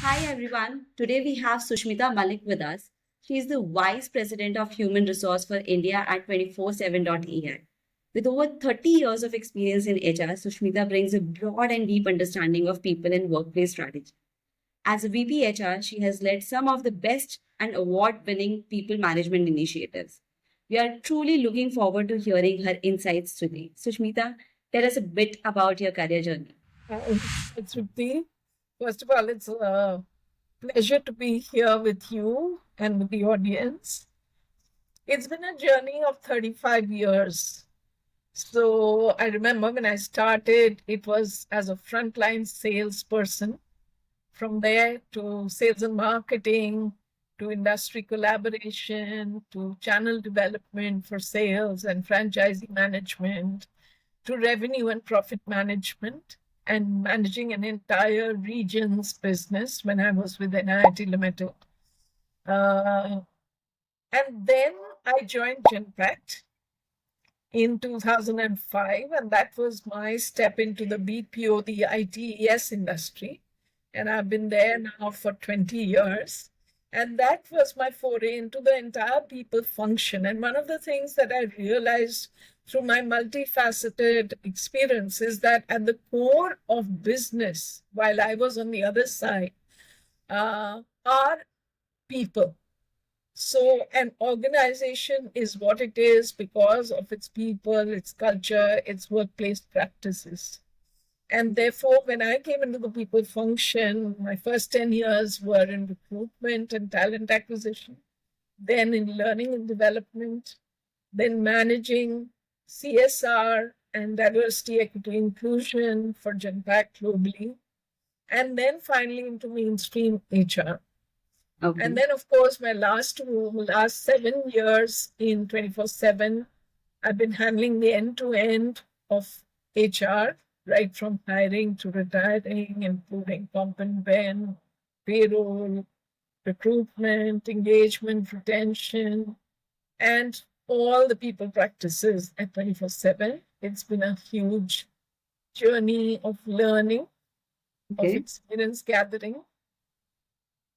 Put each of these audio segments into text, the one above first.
Hi everyone. Today we have Sushmita Malik with us. She is the Vice President of Human Resource for India at 247.ai. With over 30 years of experience in HR, Sushmita brings a broad and deep understanding of people and workplace strategy. As a VP HR, she has led some of the best and award-winning people management initiatives. We are truly looking forward to hearing her insights today. Sushmita, tell us a bit about your career journey. It's Ruti. First of all, it's a pleasure to be here with you and with the audience. It's been a journey of 35 years. So I remember when I started, it was as a frontline salesperson. From there to sales and marketing, to industry collaboration, to channel development for sales and franchising management, to revenue and profit management, and managing an entire region's business when I was with NIT Limited. Uh, and then I joined Genpact in 2005, and that was my step into the BPO, the ITES industry. And I've been there now for 20 years. And that was my foray into the entire people function. And one of the things that I realized through my multifaceted experience is that at the core of business, while I was on the other side, are people. So an organization is what it is because of its people, its culture, its workplace practices. And therefore, when I came into the people function, my first 10 years were in recruitment and talent acquisition, then in learning and development, then managing CSR and diversity, equity, inclusion for Genpact globally, and then finally into mainstream HR. Okay. And then, of course, my last 7 years in 24/7, I've been handling the end-to-end of HR, right from hiring to retiring, including comp and ben, payroll, recruitment, engagement, retention, and all the people practices at 24/7. It's been a huge journey of learning, of experience gathering,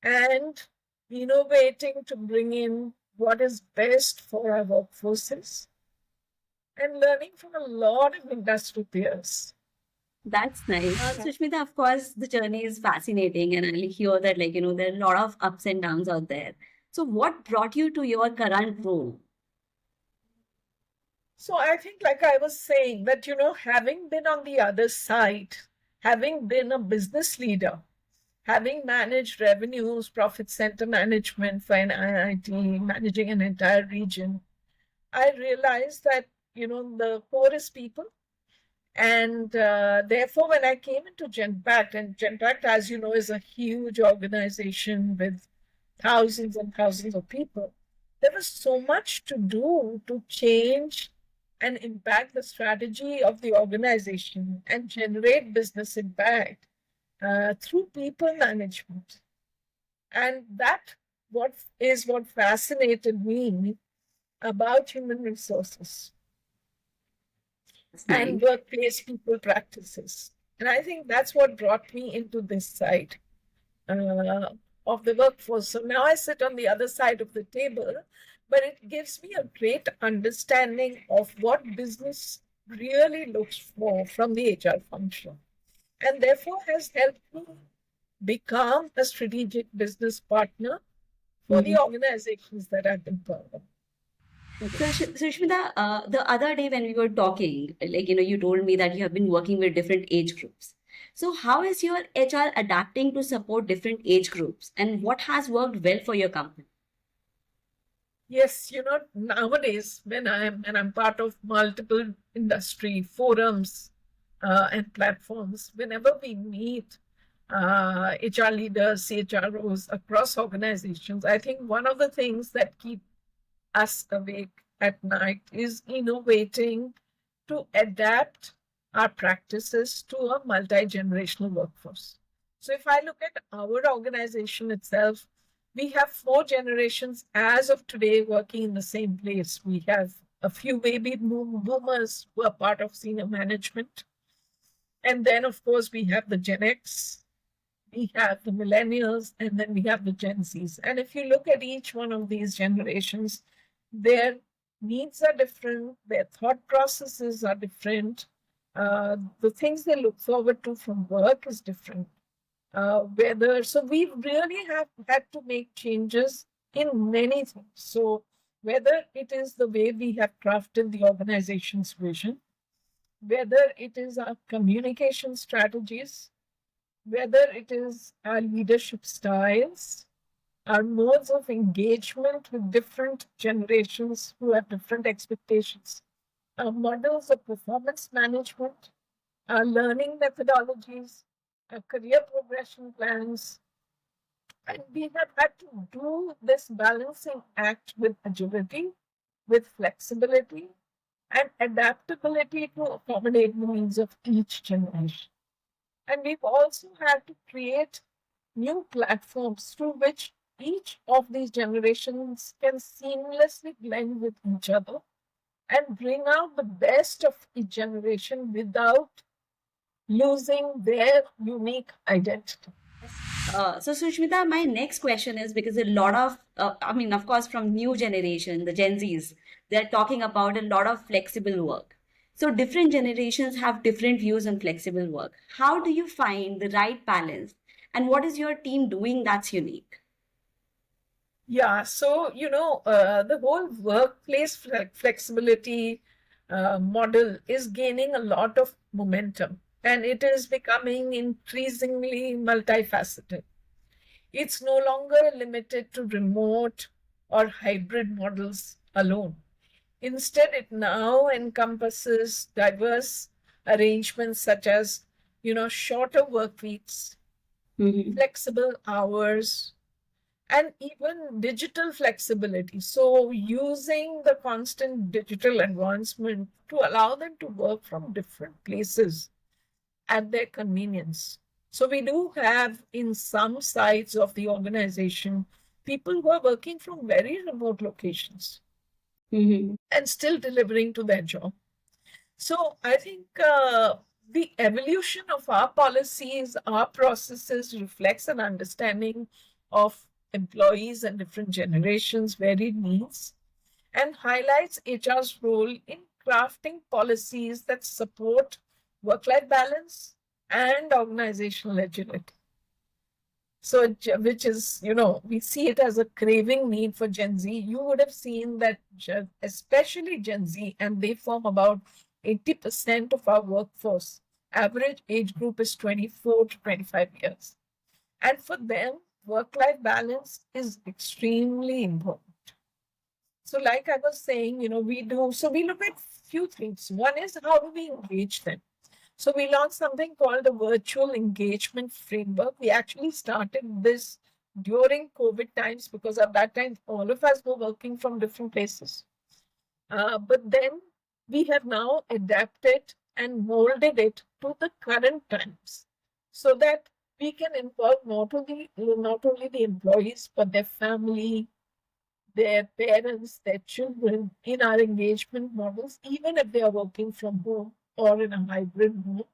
and innovating to bring in what is best for our workforces and learning from a lot of industry peers. That's nice. Sushmita, of course, the journey is fascinating, and I hear that, there are a lot of ups and downs out there. So, what brought you to your current role? So I think, like I was saying, that, having been on the other side, having been a business leader, having managed revenues, profit center management for an IIT, managing an entire region, I realized that, the core is people. And therefore, when I came into Genpact, and Genpact, as you know, is a huge organization with thousands and thousands of people, there was so much to do to change and impact the strategy of the organization and generate business impact through people management. And that what fascinated me about human resources and workplace people practices. And I think that's what brought me into this side of the workforce. So now I sit on the other side of the table, but it gives me a great understanding of what business really looks for from the HR function. And therefore has helped me become a strategic business partner for the organizations that I've been part of. So, Sushmita, the other day when we were talking, you told me that you have been working with different age groups. So, how is your HR adapting to support different age groups, and what has worked well for your company? Yes, nowadays when I'm part of multiple industry forums and platforms, whenever we meet HR leaders, CHROs across organizations, I think one of the things that keep us awake at night is innovating to adapt our practices to a multi-generational workforce. So if I look at our organization itself, we have 4 generations as of today working in the same place. We have a few baby boomers who are part of senior management. And then, of course, we have the Gen X, we have the millennials, and then we have the Gen Zs. And if you look at each one of these generations, their needs are different, their thought processes are different, the things they look forward to from work is different. So we really have had to make changes in many things. So whether it is the way we have crafted the organization's vision, whether it is our communication strategies, whether it is our leadership styles, our modes of engagement with different generations who have different expectations, our models of performance management, our learning methodologies, our career progression plans. And we have had to do this balancing act with agility, with flexibility, and adaptability to accommodate the needs of each generation. And we've also had to create new platforms through which each of these generations can seamlessly blend with each other and bring out the best of each generation without losing their unique identity. So Sushmita, my next question is because a lot of, of course, from new generation, the Gen Zs, they're talking about a lot of flexible work. So different generations have different views on flexible work. How do you find the right balance? And what is your team doing that's unique? Yeah, so the whole workplace flexibility model is gaining a lot of momentum, and it is becoming increasingly multifaceted. It's no longer limited to remote or hybrid models alone. Instead, it now encompasses diverse arrangements such as, shorter work weeks, Mhm. flexible hours, and even digital flexibility. So, using the constant digital advancement to allow them to work from different places at their convenience. So, we do have in some sides of the organization people who are working from very remote locations Mhm. and still delivering to their job. So, I think the evolution of our policies, our processes reflects an understanding of employees and different generations' varied needs and highlights HR's role in crafting policies that support work life balance and organizational agility. So, which is, we see it as a craving need for Gen Z. You would have seen that, especially Gen Z, and they form about 80% of our workforce. Average age group is 24 to 25 years. And for them, work life balance is extremely important. So, like I was saying, we look at few things. One is how do we engage them? So we launched something called the virtual engagement framework. We actually started this during COVID times because at that time, all of us were working from different places. But then we have now adapted and molded it to the current times so that we can involve not only the employees, but their family, their parents, their children in our engagement models, even if they are working from home or in a hybrid mode,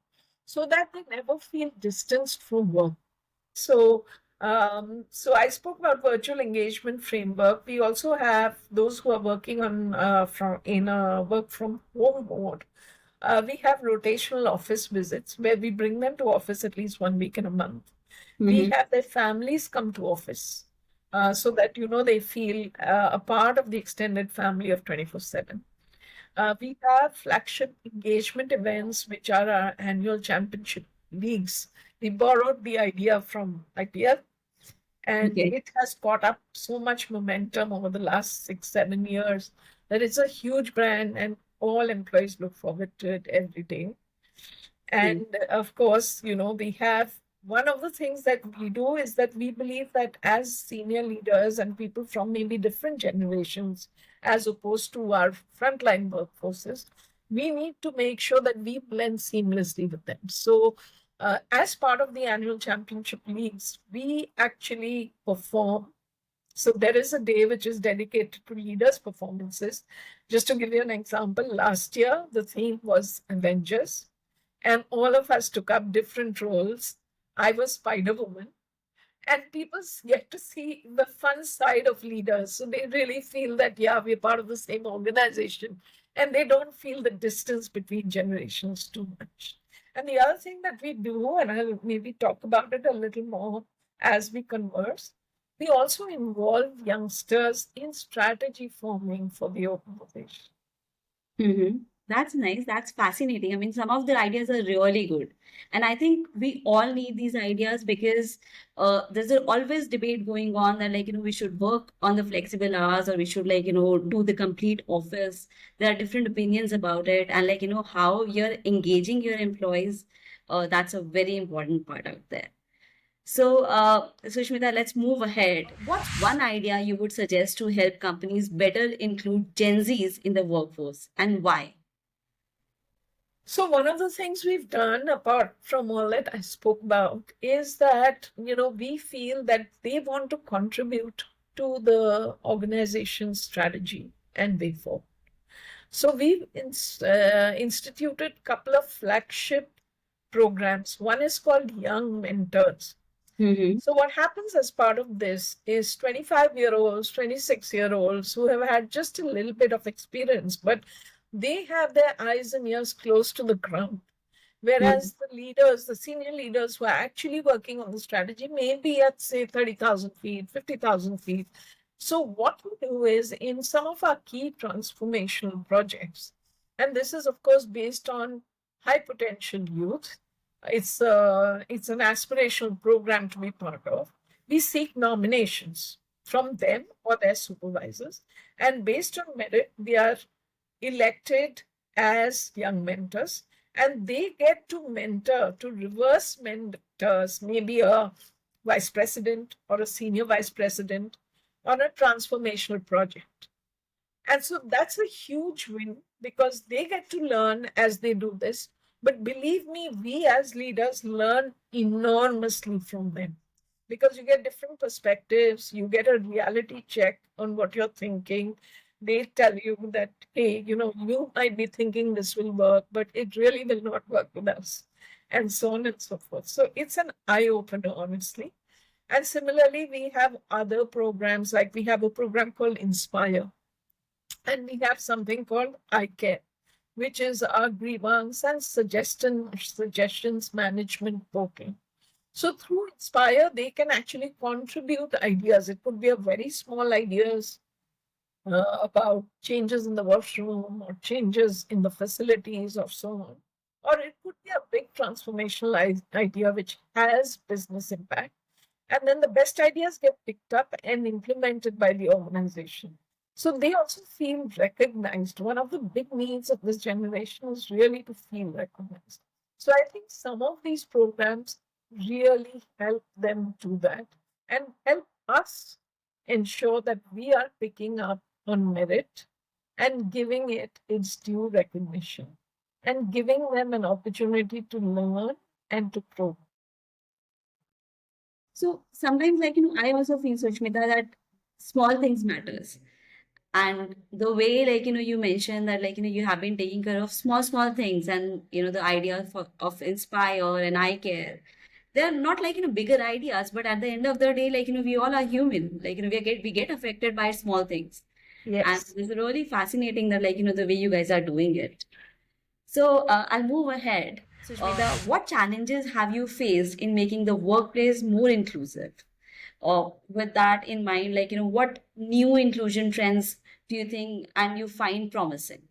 so that they never feel distanced from work. So I spoke about virtual engagement framework. We also have those who are working on from in a work from home mode. We have rotational office visits where we bring them to office at least 1 week in a month. We Mhm. have their families come to office so that they feel a part of the extended family of 24/7. We have flagship engagement events, which are our annual championship leagues. We borrowed the idea from IPL, and Okay. it has caught up so much momentum over the last 6, 7 years that it's a huge brand, and all employees look forward to it every day. Mm. And of course, we have one of the things that we do is that we believe that as senior leaders and people from maybe different generations, as opposed to our frontline workforces, we need to make sure that we blend seamlessly with them. So, as part of the annual championship leagues, we actually perform. So, there is a day which is dedicated to leaders' performances. Just to give you an example, last year the theme was Avengers, and all of us took up different roles I was Spider Woman. And people get to see the fun side of leaders. So they really feel that, yeah, we're part of the same organization. And they don't feel the distance between generations too much. And the other thing that we do, and I'll maybe talk about it a little more as we converse, we also involve youngsters in strategy forming for the organization. Mm-hmm. That's nice. That's fascinating. I mean, some of the ideas are really good. And I think we all need these ideas because there's always debate going on that, like, we should work on the flexible hours or we should, like, do the complete office. There are different opinions about it. And, like, how you're engaging your employees, that's a very important part out there. So, Sushmita, let's move ahead. What's one idea you would suggest to help companies better include Gen Zs in the workforce and why? So one of the things we've done, apart from all that I spoke about, is that, we feel that they want to contribute to the organization's strategy and way forward. So we've instituted a couple of flagship programs. One is called Young Mentors. Mm-hmm. So what happens as part of this is 25-year-olds, 26-year-olds who have had just a little bit of experience, but they have their eyes and ears close to the ground. Whereas the leaders, the senior leaders who are actually working on the strategy may be at, say, 30,000 feet, 50,000 feet. So what we do is in some of our key transformational projects, and this is, of course, based on high potential youth, it's an aspirational program to be part of. We seek nominations from them or their supervisors, and based on merit, we are elected as young mentors, and they get to mentor, to reverse mentors, maybe a vice president or a senior vice president on a transformational project. And so that's a huge win because they get to learn as they do this. But believe me, we as leaders learn enormously from them because you get different perspectives, you get a reality check on what you're thinking. They tell you that, hey, you might be thinking this will work, but it really will not work with us, and so on and so forth. So it's an eye opener, honestly. And similarly, we have other programs, like we have a program called Inspire, and we have something called I Care, which is our grievance and suggestions management portal. So through Inspire, they can actually contribute ideas. It could be a very small ideas about changes in the washroom or changes in the facilities or so on. Or it could be a big transformational idea which has business impact. And then the best ideas get picked up and implemented by the organization. So they also feel recognized. One of the big needs of this generation is really to feel recognized. So I think some of these programs really help them do that and help us ensure that we are picking up on merit and giving it its due recognition and giving them an opportunity to learn and to grow. So sometimes, like, I also feel, Sushmita, that small things matters. And the way, like, you mentioned that, like, you have been taking care of small things and, the idea of Inspire and I Care. They're not like, bigger ideas, but at the end of the day, like, we all are human. Like, we get affected by small things. And Yes. it's really fascinating that, like, the way you guys are doing it. So I'll move ahead. Sushmita, what challenges have you faced in making the workplace more inclusive? Or with that in mind, like, what new inclusion trends do you think and you find promising?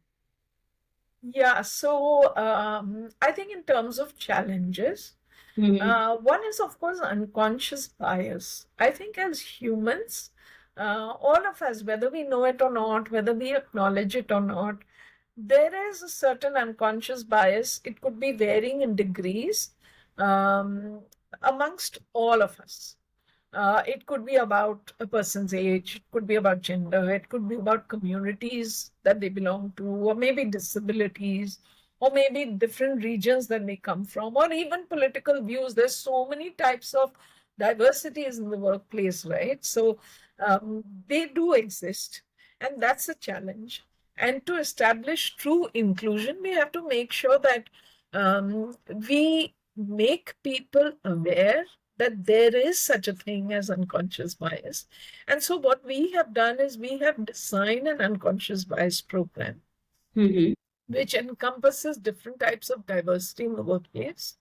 Yeah, so I think in terms of challenges, Mm-hmm. one is, of course, unconscious bias. I think as humans, all of us, whether we know it or not, whether we acknowledge it or not, there is a certain unconscious bias. It could be varying in degrees um, amongst all of us. It could be about a person's age, it could be about gender, it could be about communities that they belong to, or maybe disabilities, or maybe different regions that they come from, or even political views. There's so many types of diversities in the workplace, right? So they do exist, and that's a challenge. And to establish true inclusion, we have to make sure that we make people aware that there is such a thing as unconscious bias. And so what we have done is we have designed an unconscious bias program Mm-hmm. which encompasses different types of diversity in the workplace.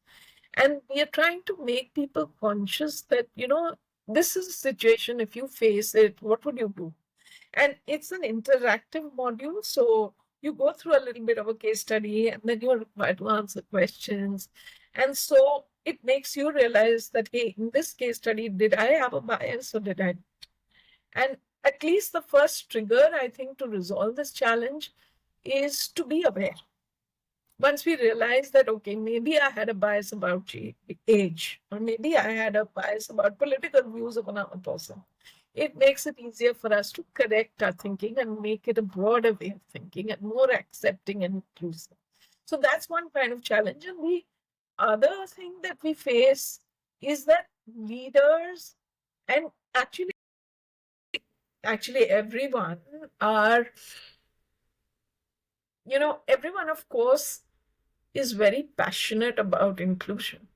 And we are trying to make people conscious that, this is a situation, if you face it, what would you do? And it's an interactive module. So you go through a little bit of a case study and then you're required to answer questions. And so it makes you realize that, hey, in this case study, did I have a bias or did I? And at least the first trigger, I think, to resolve this challenge is to be aware. Once we realize that, okay, maybe I had a bias about age, or maybe I had a bias about political views of another person, it makes it easier for us to correct our thinking and make it a broader way of thinking and more accepting and inclusive. So that's one kind of challenge. And the other thing that we face is that leaders and actually everyone are, everyone, of course, is very passionate about inclusion.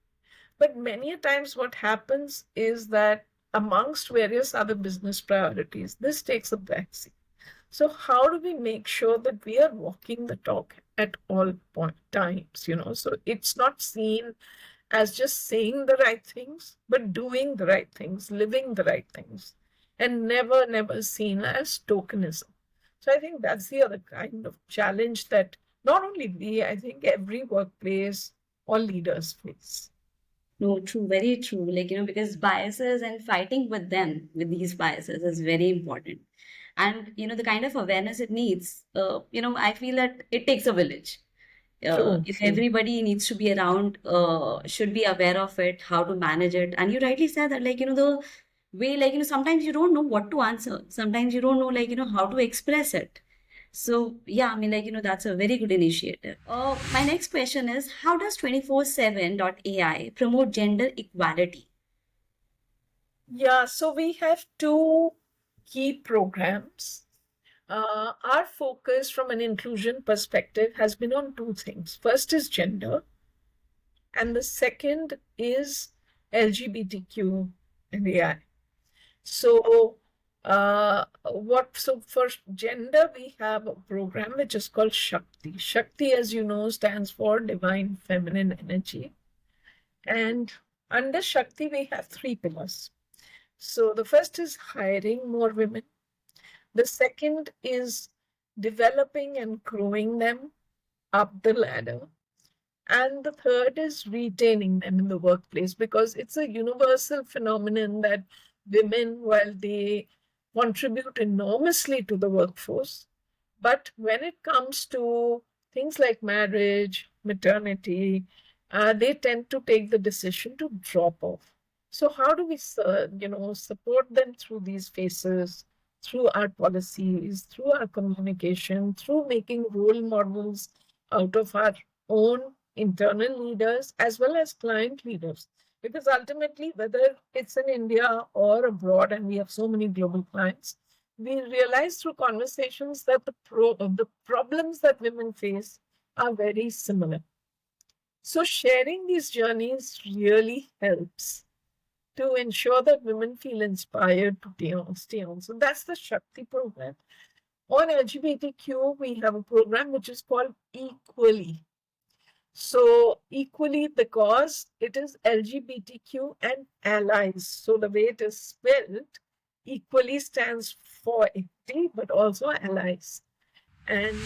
But many a times what happens is that amongst various other business priorities, this takes a backseat. So how do we make sure that we are walking the talk at all times, So it's not seen as just saying the right things, but doing the right things, living the right things, and never, never seen as tokenism. So I think that's the other kind of challenge that not only we, I think every workplace or leaders face. No, true, very true. Like, because biases and fighting with them, with these biases, is very important. And, the kind of awareness it needs, I feel that it takes a village. True, If true. everybody needs to be around, should be aware of it, how to manage it. And you rightly said that, like, the way, like, sometimes you don't know what to answer. Sometimes you don't know, like, how to express it. So, yeah, I mean, like, that's a very good initiative. My next question is, how does 24/7.ai promote gender equality? Yeah, so we have two key programs. Our focus from an inclusion perspective has been on two things. First is gender, and the second is LGBTQ and AI. So, so for gender, we have a program which is called Shakti. Shakti, as you know, stands for Divine Feminine Energy. And under Shakti, we have three pillars. So the first is hiring more women. The second is developing and growing them up the ladder. And the third is retaining them in the workplace, because it's a universal phenomenon that women, while they contribute enormously to the workforce, but when it comes to things like marriage, maternity, they tend to take the decision to drop off. So how do we, support them through these phases, through our policies, through our communication, through making role models out of our own internal leaders as well as client leaders? Because ultimately, whether it's in India or abroad, and we have so many global clients, we realize through conversations that the problems that women face are very similar. So sharing these journeys really helps to ensure that women feel inspired to stay on. So that's the Shakti program. On LGBTQ, we have a program which is called Equally. So equally, because it is LGBTQ and allies. So the way it is spelled, equally stands for equity, but also allies. And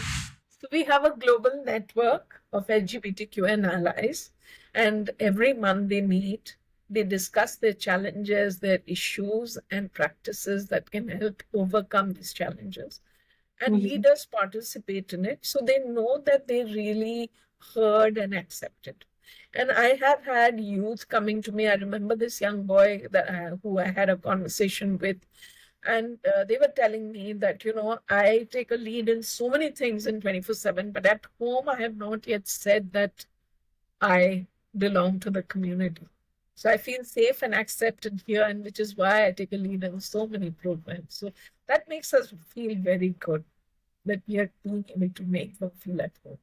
so we have a global network of LGBTQ and allies. And every month they meet, they discuss their challenges, their issues, and practices that can help overcome these challenges. And Mhm. leaders participate in it, so they know that they really heard and accepted. And I have had youth coming to me. I remember this young boy who I had a conversation with, and they were telling me that, I take a lead in so many things in 24/7, but at home I have not yet said that I belong to the community. So I feel safe and accepted here, and which is why I take a lead in so many programs. So that makes us feel very good that we are being able to make them feel at home.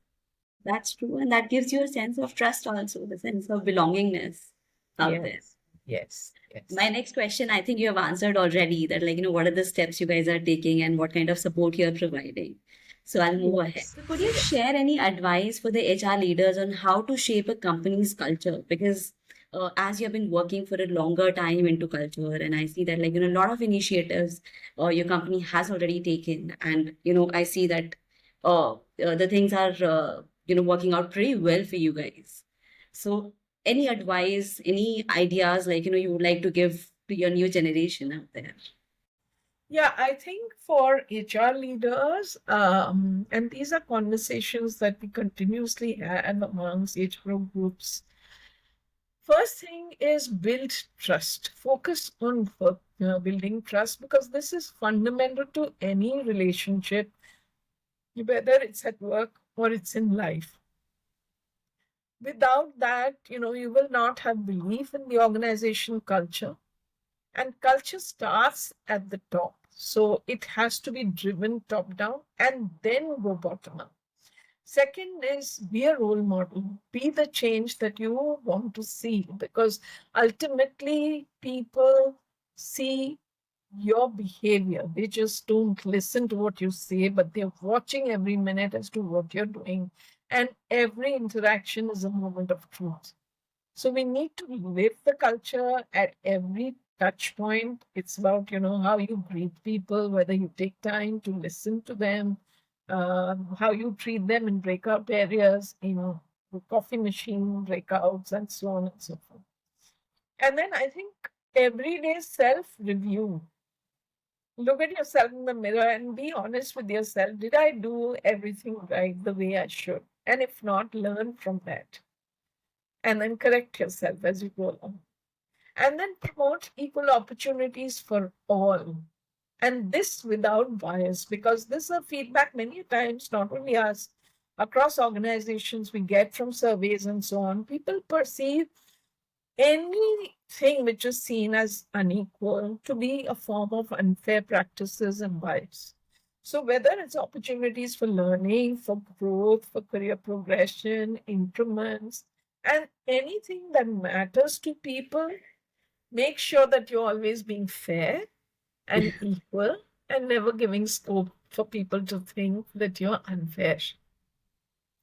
That's true. And that gives you a sense of trust also, the sense of belongingness out there. Yes, yes, My yes, next question, I think you have answered already that, like, what are the steps you guys are taking and what kind of support you're providing? So I'll move ahead. yes, So could you yes. share any advice for the HR leaders on how to shape a company's culture? Because as you've been working for a longer time into culture, and I see that, like, a lot of initiatives your company has already taken. And, I see that the things are, working out pretty well for you guys. So any advice, any ideas like you would like to give to your new generation out there? Yeah, I think for HR leaders, and these are conversations that we continuously have amongst age groups. First thing is build trust. Focus on building trust, because this is fundamental to any relationship, whether it's at work or it's in life. Without that, you will not have belief in the organization culture. And culture starts at the top. So it has to be driven top down and then go bottom up. Second is be a role model, be the change that you want to see, because ultimately people see your behavior. They just don't listen to what you say, but they're watching every minute as to what you're doing. And every interaction is a moment of truth. So we need to live the culture at every touch point. It's about, how you greet people, whether you take time to listen to them, how you treat them in breakout areas, the coffee machine breakouts, and so on and so forth. And then I think everyday self review. Look at yourself in the mirror and be honest with yourself. Did I do everything right the way I should? And if not, learn from that. And then correct yourself as you go along. And then promote equal opportunities for all. And this without bias, because this is a feedback many times, not only us, across organizations, we get from surveys and so on. People perceive anything which is seen as unequal to be a form of unfair practices and bias. So, whether it's opportunities for learning, for growth, for career progression, increments, and anything that matters to people, make sure that you're always being fair and equal and never giving scope for people to think that you're unfair.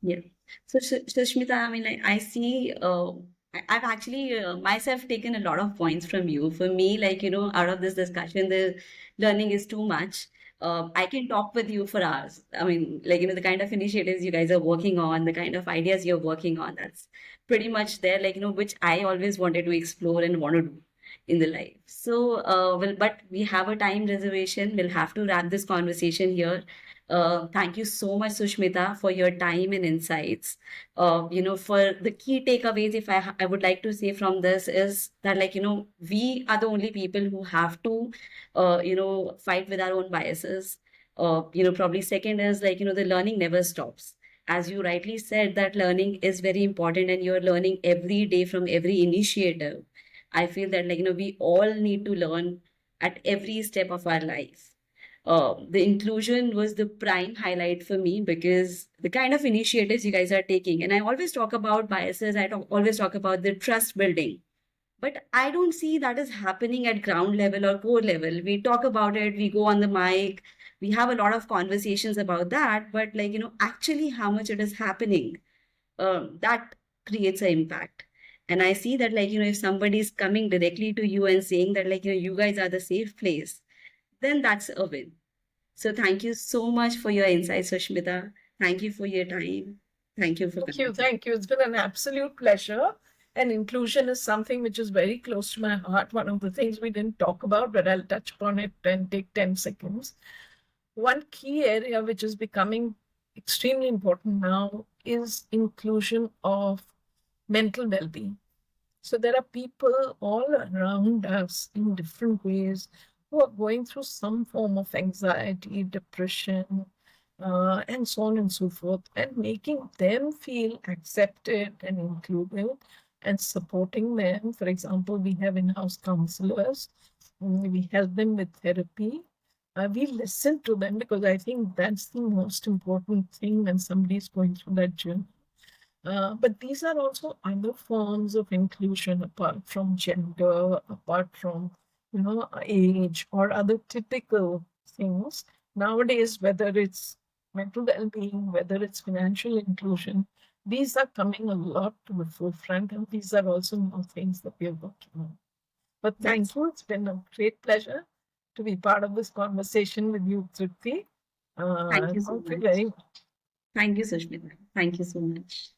Yeah. So, Sushmita, I mean, like, I see, I've actually myself taken a lot of points from you. For me, like, out of this discussion, the learning is too much. I can talk with you for hours. I mean, like, the kind of initiatives you guys are working on, the kind of ideas you're working on, that's pretty much there, like, which I always wanted to explore and want to do in the life. So, but we have a time reservation. We'll have to wrap this conversation here. Thank you so much, Sushmita, for your time and insights. For the key takeaways, if I would like to say from this is that, like, we are the only people who have to, fight with our own biases. Probably second is like, the learning never stops. As you rightly said, that learning is very important and you're learning every day from every initiative. I feel that, like, we all need to learn at every step of our life. The inclusion was the prime highlight for me because the kind of initiatives you guys are taking, and I always talk about biases, always talk about the trust building, but I don't see that is happening at ground level or core level. We talk about it, we go on the mic, we have a lot of conversations about that, but, like, actually how much it is happening, that creates an impact. And I see that, like, if somebody is coming directly to you and saying that, like, you guys are the safe place, then that's a win. So thank you so much for your insights, Sushmita. Thank you for your time. Thank you for Thank you. connecting. Thank you. It's been an absolute pleasure. And inclusion is something which is very close to my heart. One of the things we didn't talk about, but I'll touch upon it and take 10 seconds. One key area which is becoming extremely important now is inclusion of mental well being. So there are people all around us in different ways who are going through some form of anxiety, depression, and so on and so forth, and making them feel accepted and included and supporting them. For example, we have in-house counselors. We help them with therapy. We listen to them because I think that's the most important thing when somebody is going through that journey. But these are also other forms of inclusion apart from gender, apart from, age or other typical things. Nowadays, whether it's mental well-being, whether it's financial inclusion, these are coming a lot to the forefront, and these are also more things that we are working on. But That's thank you. It's been a great pleasure to be part of this conversation with you, Tripti. Thank you so Thank you much. very much. Thank you, Sushmita. Thank you so much.